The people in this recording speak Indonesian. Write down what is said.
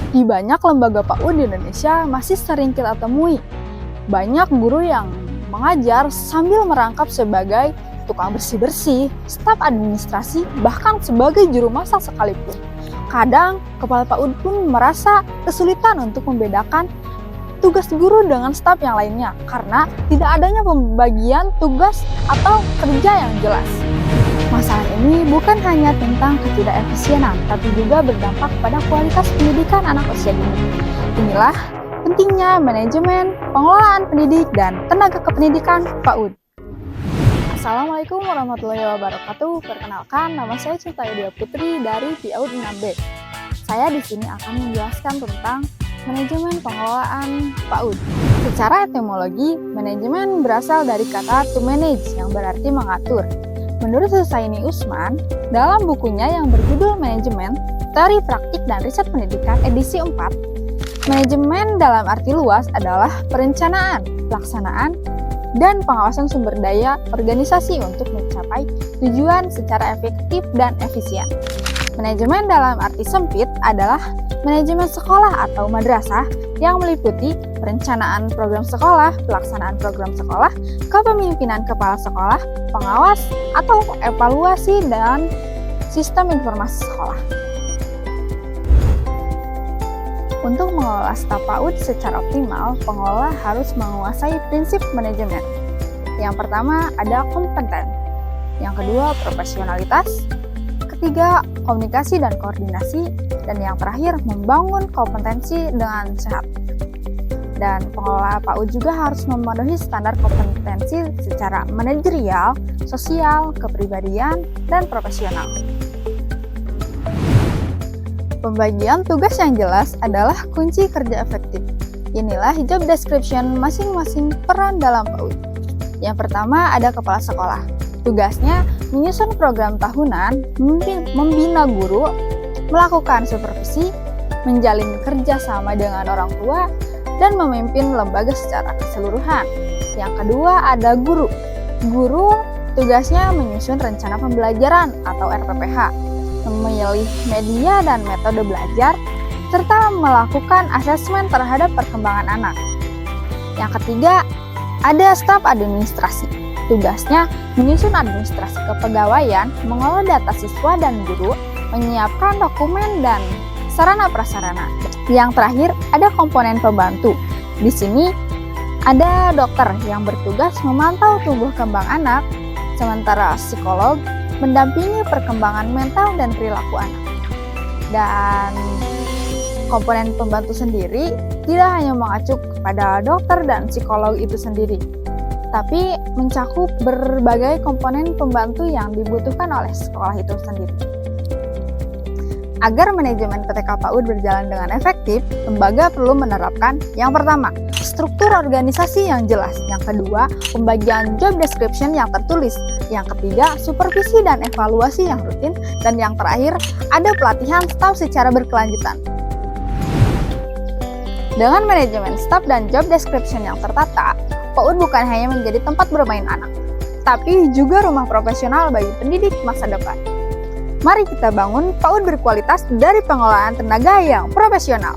Di banyak lembaga PAUD di Indonesia masih sering kita temui banyak guru yang mengajar sambil merangkap sebagai tukang bersih-bersih, staf administrasi, bahkan sebagai juru masak sekalipun. Kadang, kepala PAUD pun merasa kesulitan untuk membedakan tugas guru dengan staf yang lainnya karena tidak adanya pembagian tugas atau kerja yang jelas. Masalah ini bukan hanya tentang ketidakefisienan, tapi juga berdampak pada kualitas pendidikan anak usia dini. Inilah pentingnya manajemen, pengelolaan pendidik, dan tenaga kependidikan PAUD. Assalamualaikum warahmatullahi wabarakatuh. Perkenalkan, nama saya Cinta Yudia Putri dari PAUD 6B. Saya di sini akan menjelaskan tentang manajemen pengelolaan PAUD. Secara etimologi, manajemen berasal dari kata to manage yang berarti mengatur. Menurut Husaini Usman, dalam bukunya yang berjudul Manajemen, Teori Praktik dan Riset Pendidikan edisi 4, manajemen dalam arti luas adalah perencanaan, pelaksanaan, dan pengawasan sumber daya organisasi untuk mencapai tujuan secara efektif dan efisien. Manajemen dalam arti sempit adalah manajemen sekolah atau madrasah yang meliputi perencanaan program sekolah, pelaksanaan program sekolah, kepemimpinan kepala sekolah, pengawas atau evaluasi, dan sistem informasi sekolah. Untuk mengelola staf PAUD secara optimal, pengelola harus menguasai prinsip manajemen. Yang pertama ada kompeten, yang kedua profesionalitas, ketiga komunikasi dan koordinasi, dan yang terakhir membangun kompetensi dengan sehat. Dan pengelola PAUD juga harus memenuhi standar kompetensi secara manajerial, sosial, kepribadian, dan profesional. Pembagian tugas yang jelas adalah kunci kerja efektif. Inilah job description masing-masing peran dalam PAUD. Yang pertama ada kepala sekolah. Tugasnya menyusun program tahunan, membina guru, melakukan supervisi, menjalin kerjasama dengan orang tua, dan memimpin lembaga secara keseluruhan. Yang kedua ada guru. Guru tugasnya menyusun rencana pembelajaran atau RPPH, memilih media dan metode belajar, serta melakukan asesmen terhadap perkembangan anak. Yang ketiga ada staf administrasi. Tugasnya menyusun administrasi kepegawaian, mengolah data siswa dan guru, menyiapkan dokumen dan sarana prasarana. Yang terakhir ada komponen pembantu. Di sini ada dokter yang bertugas memantau tumbuh kembang anak, sementara psikolog mendampingi perkembangan mental dan perilaku anak. Dan komponen pembantu sendiri tidak hanya mengacu kepada dokter dan psikolog itu sendiri, tapi mencakup berbagai komponen pembantu yang dibutuhkan oleh sekolah itu sendiri. Agar manajemen PTK PAUD berjalan dengan efektif, lembaga perlu menerapkan yang pertama, struktur organisasi yang jelas. Yang kedua, pembagian job description yang tertulis. Yang ketiga, supervisi dan evaluasi yang rutin. Dan yang terakhir, ada pelatihan staf secara berkelanjutan. Dengan manajemen staf dan job description yang tertata, PAUD bukan hanya menjadi tempat bermain anak, tapi juga rumah profesional bagi pendidik masa depan. Mari kita bangun PAUD berkualitas dari pengelolaan tenaga yang profesional.